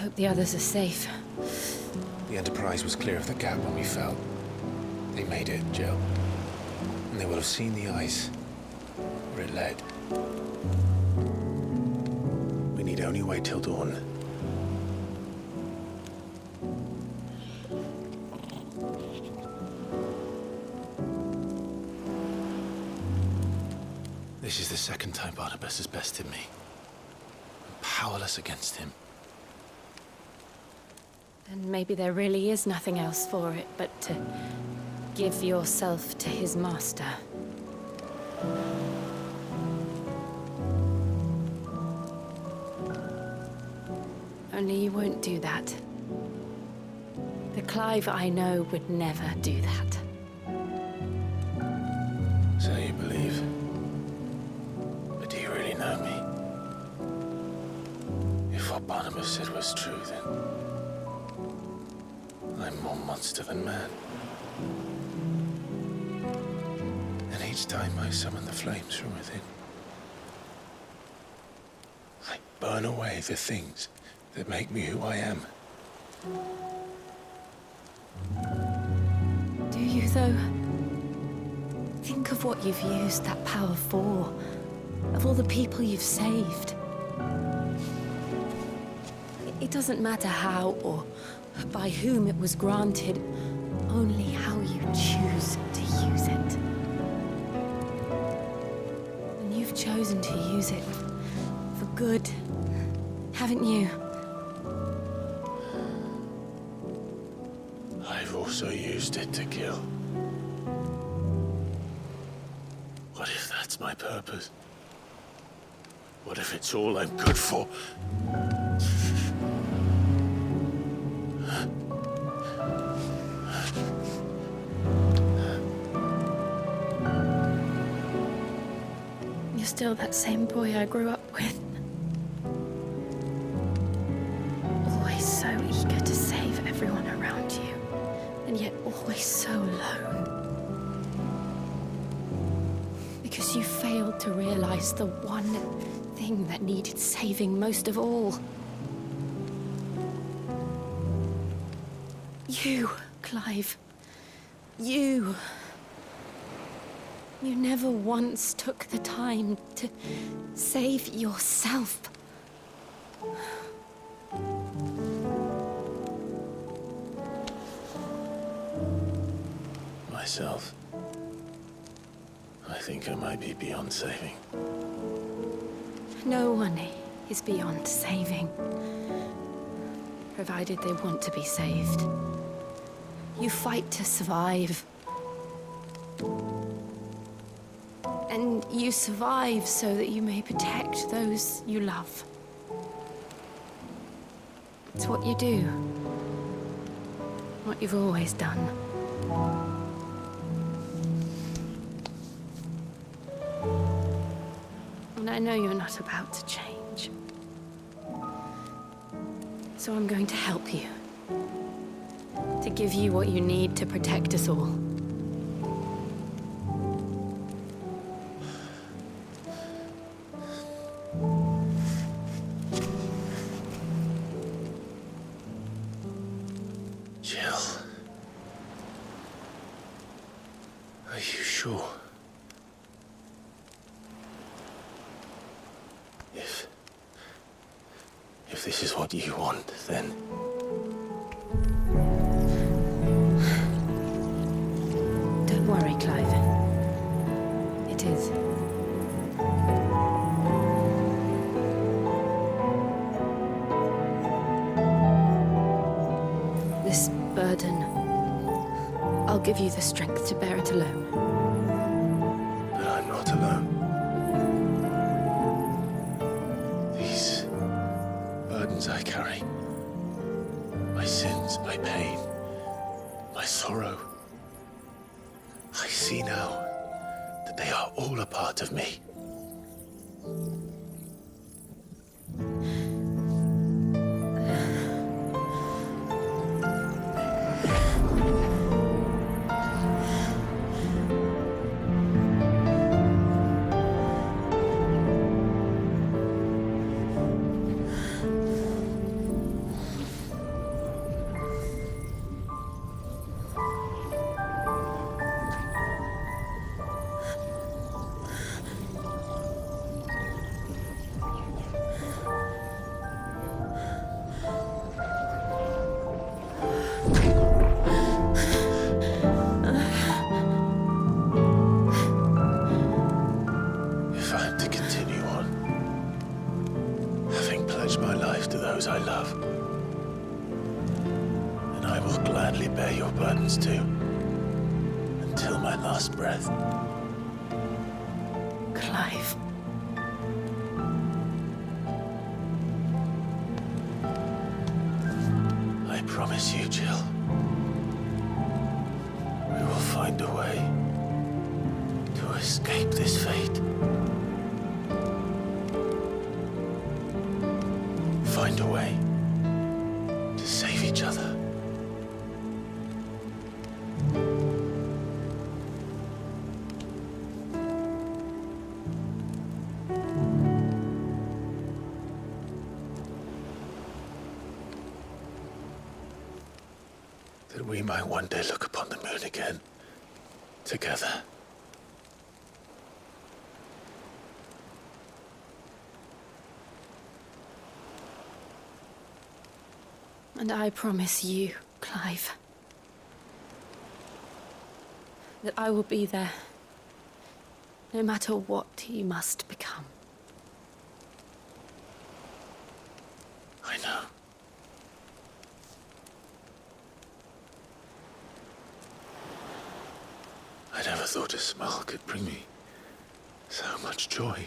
hope the others are safe. The Enterprise was clear of the gap when we fell. They made it, Jill. And they will have seen the ice where it led. We need only wait till dawn. This is the second time Barnabas has bested me. I'm powerless against him. Then maybe there really is nothing else for it but to give yourself to his master. Only you won't do that. The Clive I know would never do that. So you believe? But do you really know me? If what Barnabas said was true, then I'm more monster than man. And each time I summon the flames from within, I burn away the things that make me who I am. Do you, though? Think of what you've used that power for, of all the people you've saved. It doesn't matter how or by whom it was granted, only how you choose to use it. And you've chosen to use it for good, haven't you? I've also used it to kill. What if that's my purpose? What if it's all I'm good for? You're still that same boy I grew up with. Always so eager to save everyone around you, and yet always so alone. Because you failed to realize the one thing that needed saving most of all. You, Clive. You. You never once took the time to save yourself. Myself? I think I might be beyond saving. No one is beyond saving, provided they want to be saved. You fight to survive. And you survive so that you may protect those you love. It's what you do. What you've always done. And I know you're not about to change. So I'm going to help you. To give you what you need to protect us all. Jill. Are you sure? If this is what you want, then... Don't worry, Clive. It is. This burden, I'll give you the strength to bear it alone. But I'm not alone. These burdens I carry, my sins, my pain, my sorrow, I see now that they are all a part of me. those I love. And I will gladly bear your burdens too, until my last breath. Clive. I promise you, Jill, we will find a way to escape this fate. Find a way to save each other. That we might one day look upon the moon again, together. And I promise you, Clive, that I will be there, no matter what you must become. I know. I never thought a smile could bring me so much joy.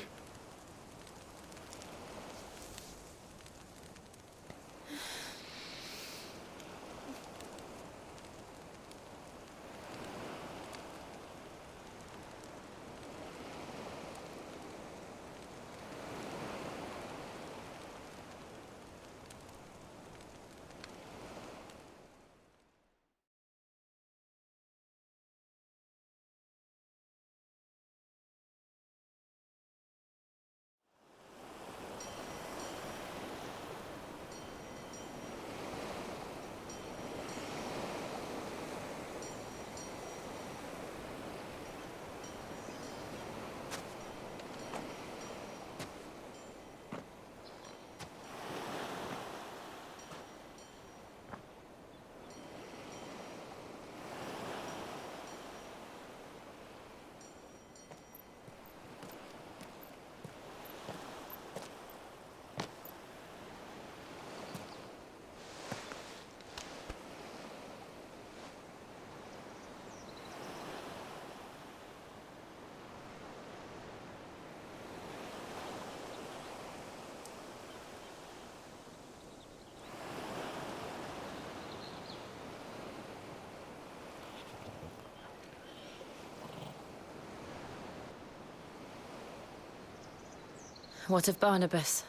What of Barnabas?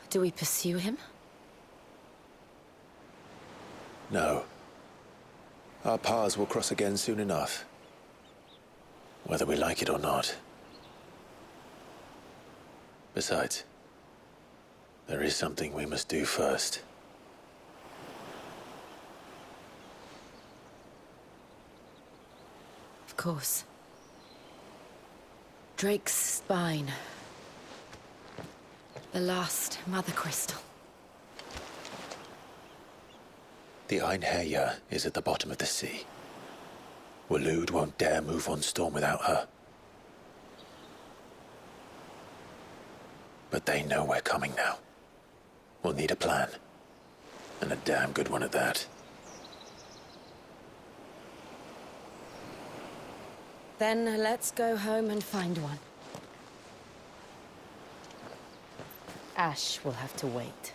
Do we pursue him? No. Our paths will cross again soon enough, whether we like it or not. Besides, there is something we must do first. Of course. Drake's spine. The last Mother Crystal. The Einherja is at the bottom of the sea. Waloed won't dare move on Storm without her. But they know we're coming now. We'll need a plan. And a damn good one at that. Then let's go home and find one. Ash will have to wait.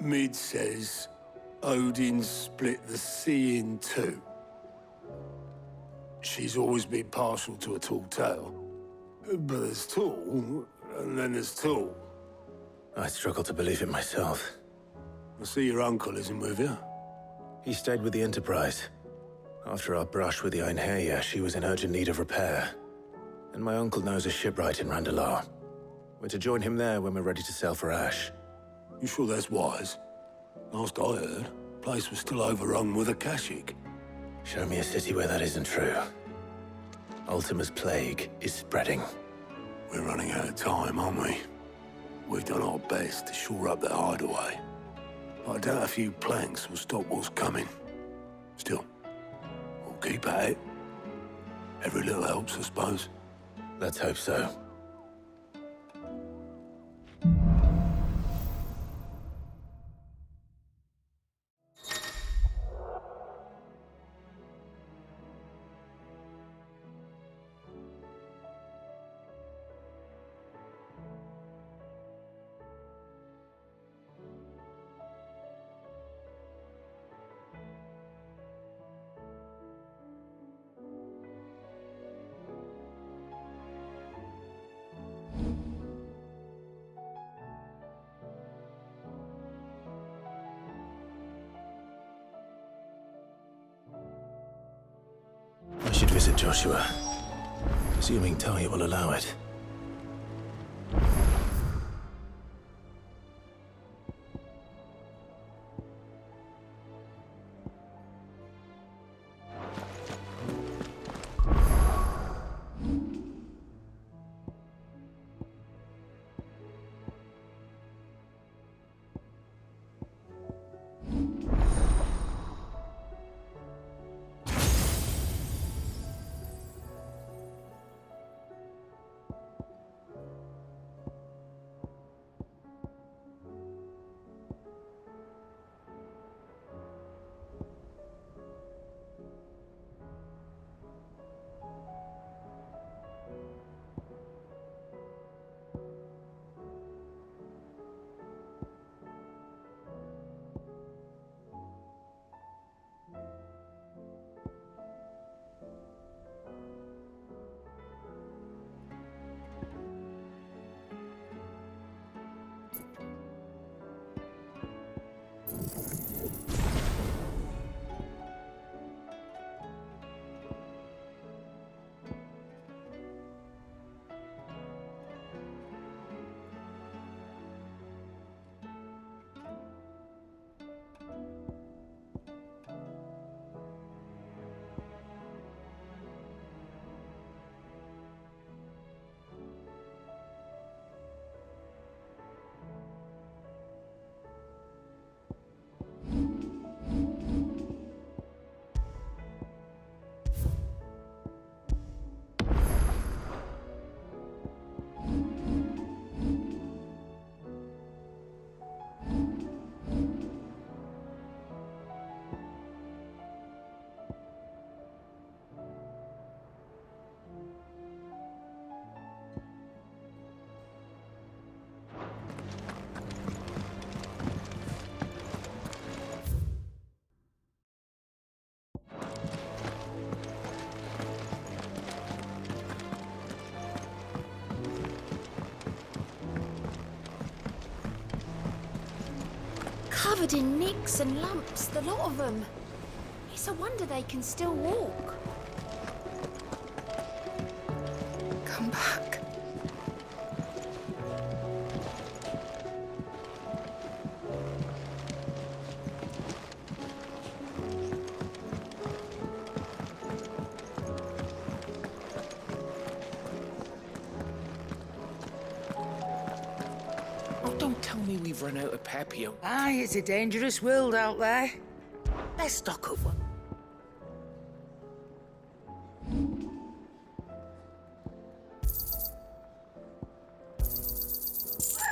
Mid says Odin split the sea in two. She's always been partial to a tall tale. But there's tall, and then there's tall. I struggle to believe it myself. I see your uncle isn't with you. He stayed with the Enterprise. After our brush with the Einherja, she was in urgent need of repair. And my uncle knows a shipwright in Randalar. We're to join him there when we're ready to sail for Ash. You sure that's wise? Last I heard, the place was still overrun with Akashic. Show me a city where that isn't true. Ultima's plague is spreading. We're running out of time, aren't we? We've done our best to shore up that hideaway. I doubt a few planks will stop what's coming. Still, we'll keep at it. Every little helps, I suppose. Let's hope so. I should visit Joshua, assuming Talia will allow it. Covered in nicks and lumps, the lot of them. It's a wonder they can still walk. Come back. Don't tell me we've run out of Pepio. Aye, it's a dangerous world out there. Let's stock up.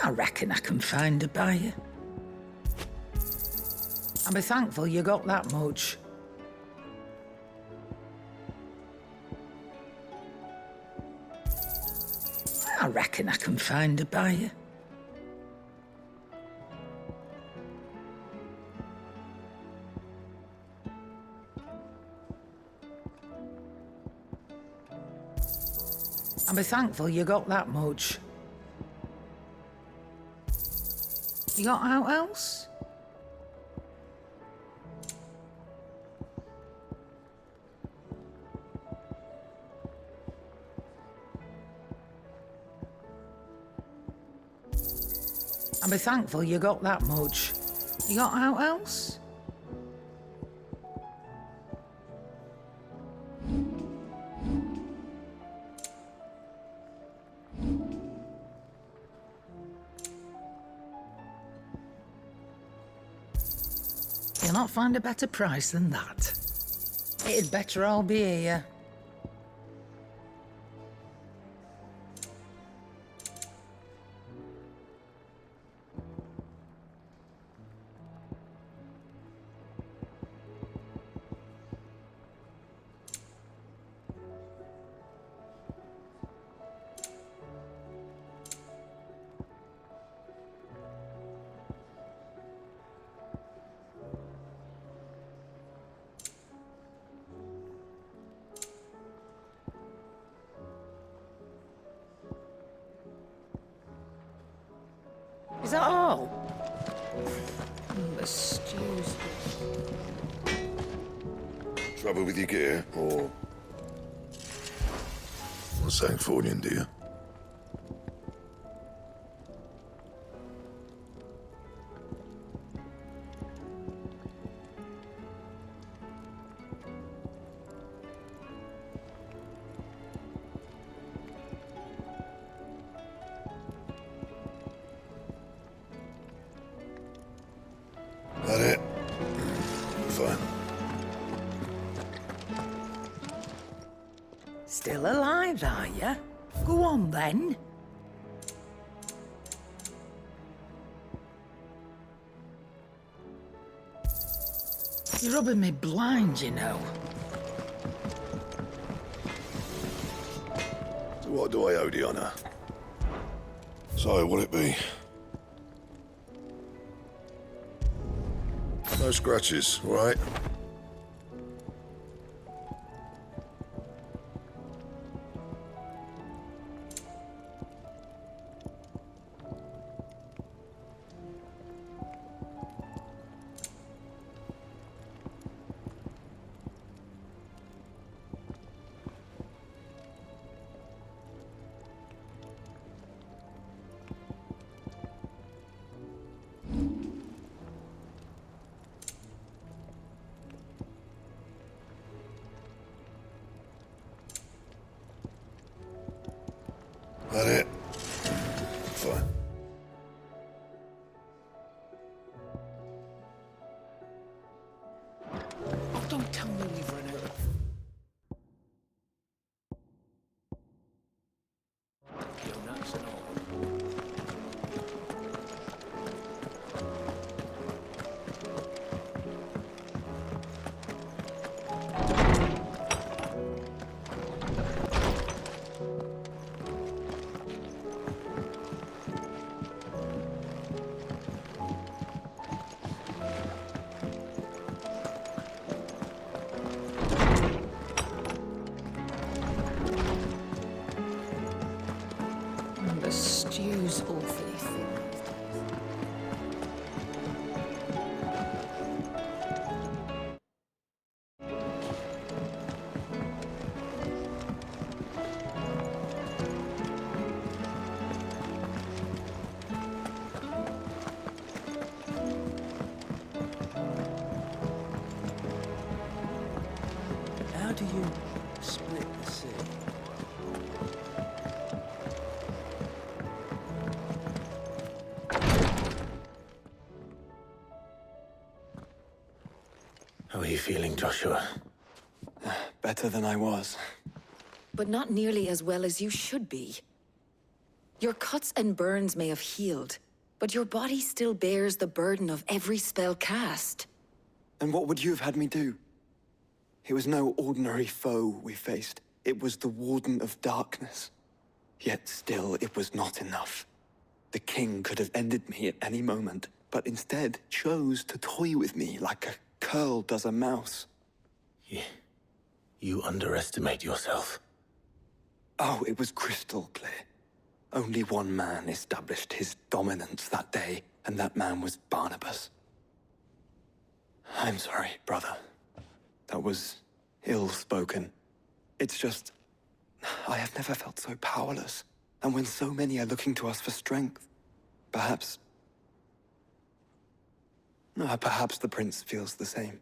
I reckon I can find a buyer. I'll be thankful you got that much. I reckon I can find a buyer. I'll be thankful you got that much. You got out else? I'll be thankful you got that much. You got out else? You'll not find a better price than that. It'd better all be here. Is that all? The stews. Trouble with your gear, or... What's that for you, dear? That it? Fine. Still alive, are you? Go on, then. You're rubbing me blind, you know. So what do I owe the honour? So, what'll it be? No scratches, all right? That it? Fine. Oh, don't tell me we've run out of donuts and all. The stew's awfully thick. How do you split the sea? How are you feeling, Joshua? Better than I was. But not nearly as well as you should be. Your cuts and burns may have healed, but your body still bears the burden of every spell cast. And what would you have had me do? It was no ordinary foe we faced. It was the Warden of Darkness. Yet still, it was not enough. The king could have ended me at any moment, but instead chose to toy with me like a curl does a mouse. You underestimate yourself. Oh, it was crystal clear. Only one man established his dominance that day, and that man was Barnabas. I'm sorry, brother. That was ill-spoken. It's just, I have never felt so powerless. And when so many are looking to us for strength, perhaps the prince feels the same.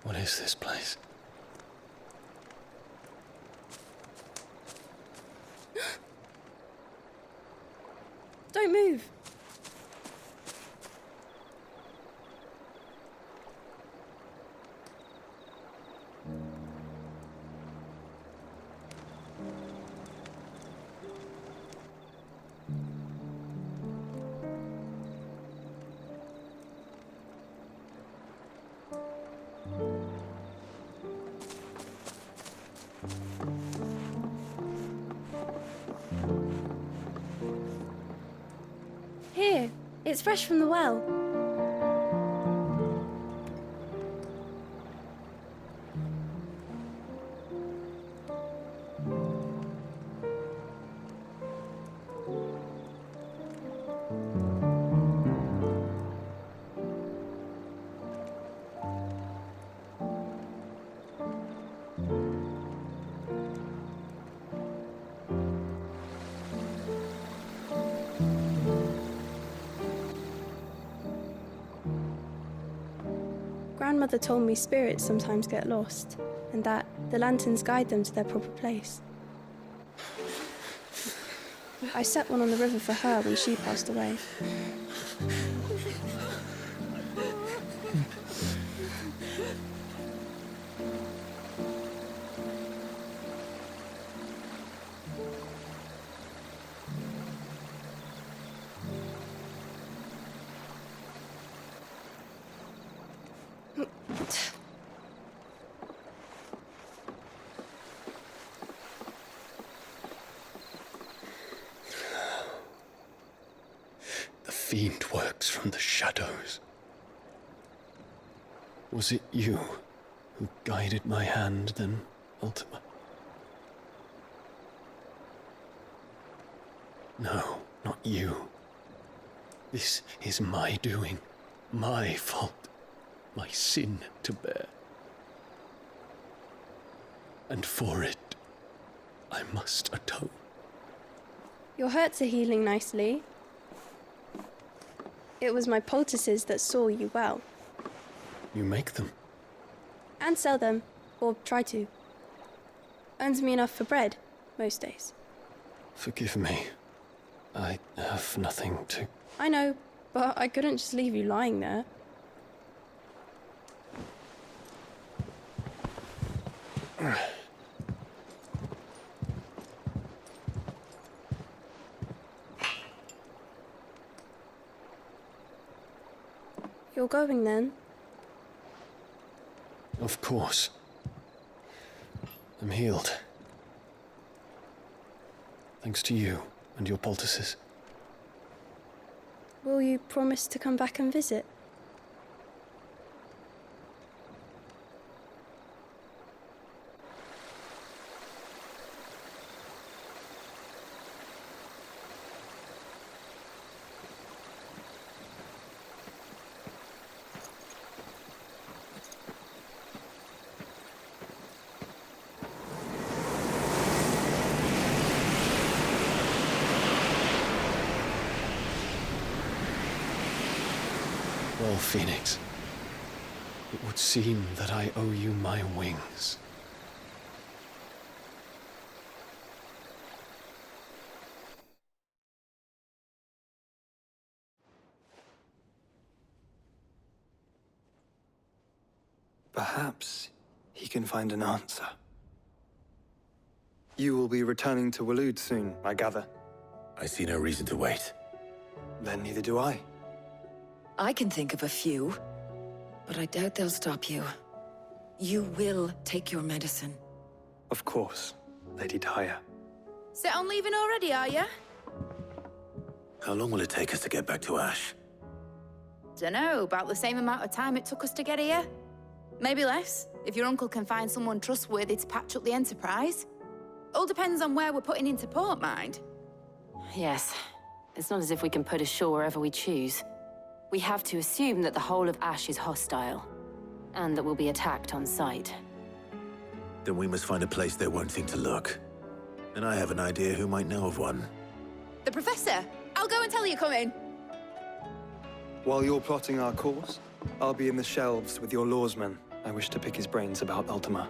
What is this place? Don't move. Here, it's fresh from the well. Grandmother told me spirits sometimes get lost, and that the lanterns guide them to their proper place. I set one on the river for her when she passed away. The fiend works from the shadows. Was it you who guided my hand then, Ultima? No, not you. This is my doing, my fault, my sin to bear. And for it, I must atone. Your hurts are healing nicely. It was my poultices that saw you well. You make them? And sell them, or try to. Earns me enough for bread, most days. Forgive me. I have nothing to... I know, but I couldn't just leave you lying there. You're going then? Of course. I'm healed. Thanks to you and your poultices. Will you promise to come back and visit? tall phoenix, it would seem that I owe you my wings. Perhaps he can find an answer. You will be returning to Waloed soon, I gather. I see no reason to wait. Then neither do I. I can think of a few, but I doubt they'll stop you. You will take your medicine. Of course, Lady Daya. Set on leaving already, are you? How long will it take us to get back to Ash? Dunno, about the same amount of time it took us to get here. Maybe less, if your uncle can find someone trustworthy to patch up the Enterprise. All depends on where we're putting into port, mind. Yes. It's not as if we can put ashore wherever we choose. We have to assume that the whole of Ash is hostile, and that we'll be attacked on sight. Then we must find a place they won't think to look. And I have an idea who might know of one. The Professor! I'll go and tell you come in. While you're plotting our course, I'll be in the shelves with your lawsman. I wish to pick his brains about Ultima.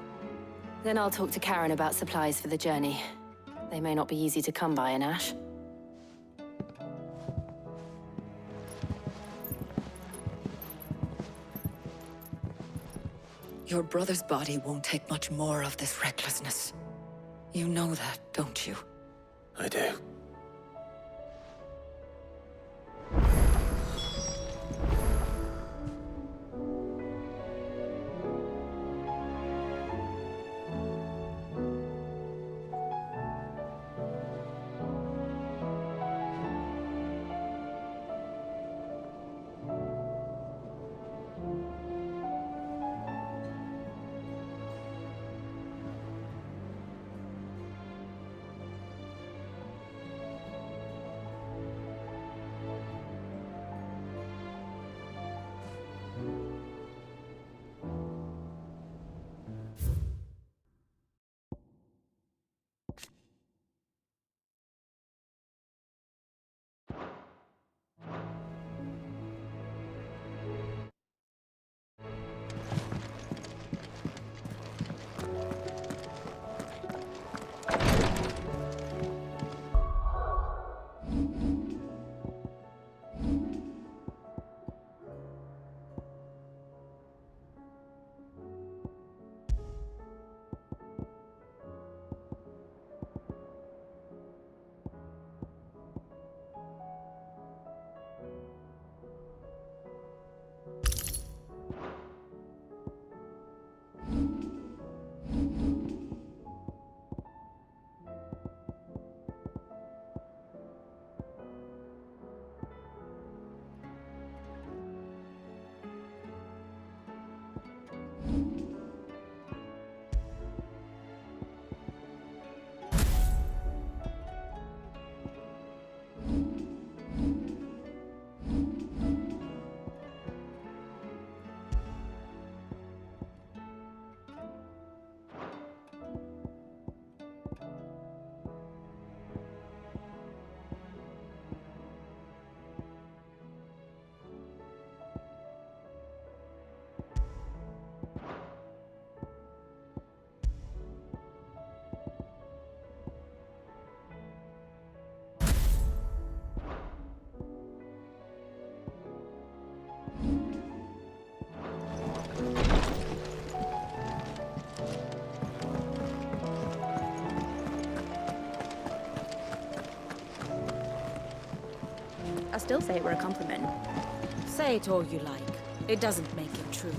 Then I'll talk to Karen about supplies for the journey. They may not be easy to come by in Ash. Your brother's body won't take much more of this recklessness. You know that, don't you? I do. I still say it were a compliment. Say it all you like. It doesn't make it true.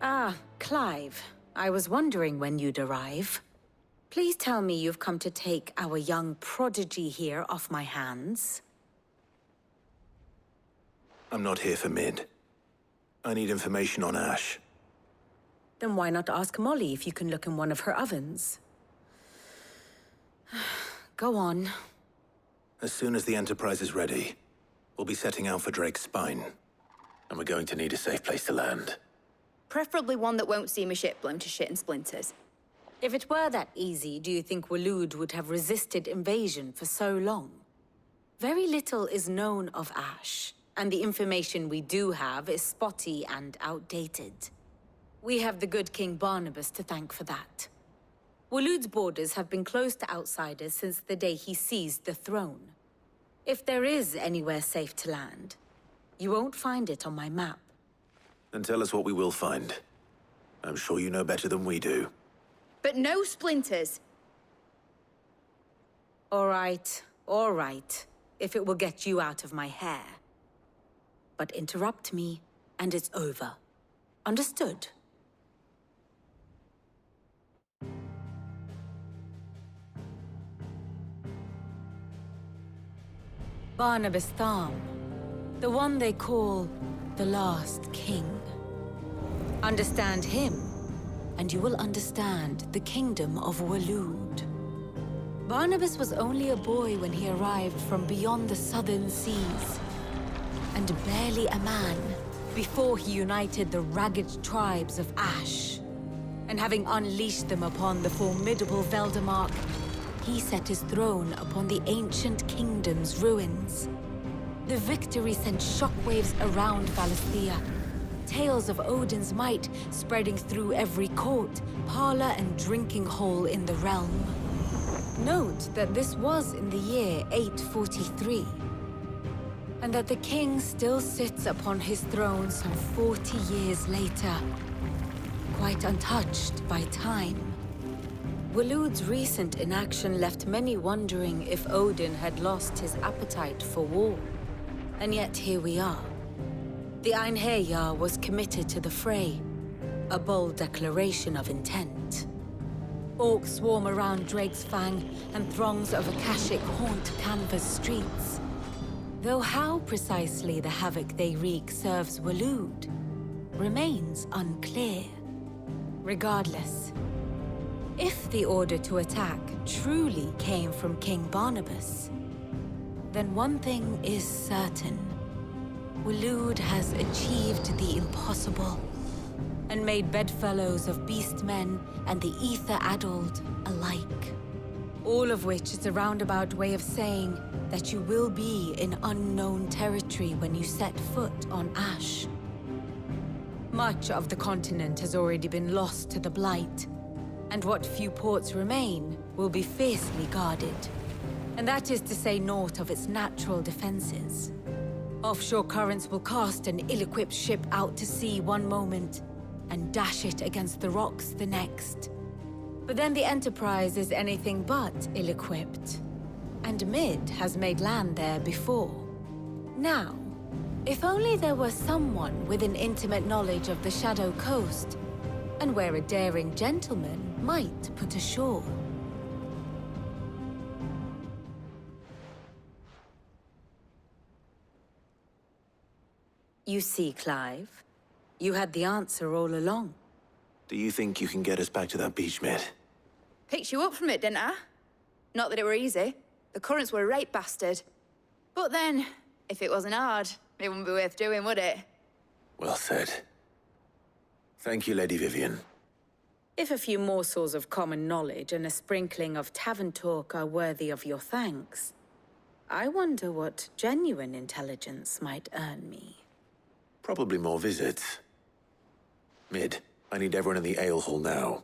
Ah, Clive. I was wondering when you'd arrive. Please tell me you've come to take our young prodigy here off my hands. I'm not here for Mid. I need information on Ash. Then why not ask Molly if you can look in one of her ovens? Go on. As soon as the Enterprise is ready, we'll be setting out for Drake's Spine. And we're going to need a safe place to land. Preferably one that won't see my ship blown to shit and splinters. If it were that easy, do you think Waloed would have resisted invasion for so long? Very little is known of Ash, and the information we do have is spotty and outdated. We have the good King Barnabas to thank for that. Waloed's borders have been closed to outsiders since the day he seized the throne. If there is anywhere safe to land, you won't find it on my map. Then tell us what we will find. I'm sure you know better than we do. But no splinters. All right, if it will get you out of my hair. But interrupt me, and it's over. Understood? Barnabas Tham, the one they call the last king. Understand him, and you will understand the kingdom of Waloed. Barnabas was only a boy when he arrived from beyond the southern seas, and barely a man before he united the ragged tribes of Ash. And having unleashed them upon the formidable Veldemark, he set his throne upon the ancient kingdom's ruins. The victory sent shockwaves around Valisthea, tales of Odin's might spreading through every court, parlor, and drinking hole in the realm. Note that this was in the year 843, and that the king still sits upon his throne some 40 years later, quite untouched by time. Waloed's recent inaction left many wondering if Odin had lost his appetite for war. And yet here we are. The Einherjar was committed to the fray, a bold declaration of intent. Orcs swarm around Drake's Fang, and throngs of Akashic haunt Canva's streets. Though how precisely the havoc they wreak serves Waloed remains unclear. Regardless, if the order to attack truly came from King Barnabas, then one thing is certain. Waloed has achieved the impossible, and made bedfellows of beastmen and the ether-addled alike. All of which is a roundabout way of saying that you will be in unknown territory when you set foot on Ash. Much of the continent has already been lost to the Blight, and what few ports remain will be fiercely guarded. And that is to say naught of its natural defenses. Offshore currents will cast an ill-equipped ship out to sea one moment, and dash it against the rocks the next. But then the Enterprise is anything but ill-equipped, and Mid has made land there before. Now, if only there were someone with an intimate knowledge of the Shadow Coast, and where a daring gentleman might put ashore. You see, Clive, you had the answer all along. Do you think you can get us back to that beach, Mid? Picked you up from it, didn't I? Not that it were easy. The currents were a right bastard. But then, if it wasn't hard, it wouldn't be worth doing, would it? Well said. Thank you, Lady Vivian. If a few morsels of common knowledge and a sprinkling of tavern talk are worthy of your thanks, I wonder what genuine intelligence might earn me. Probably more visits. Mid, I need everyone in the ale hall now.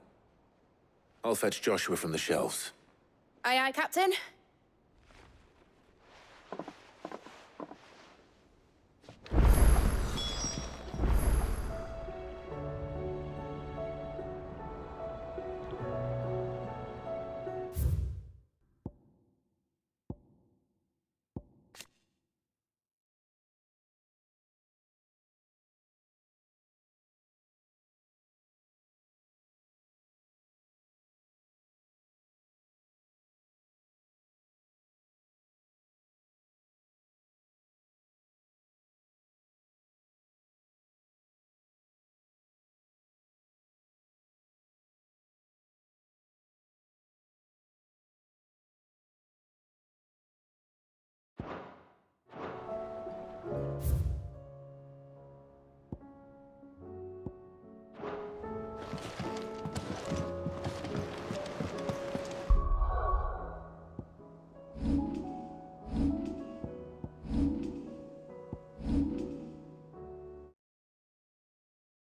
I'll fetch Joshua from the shelves. Aye, aye, Captain.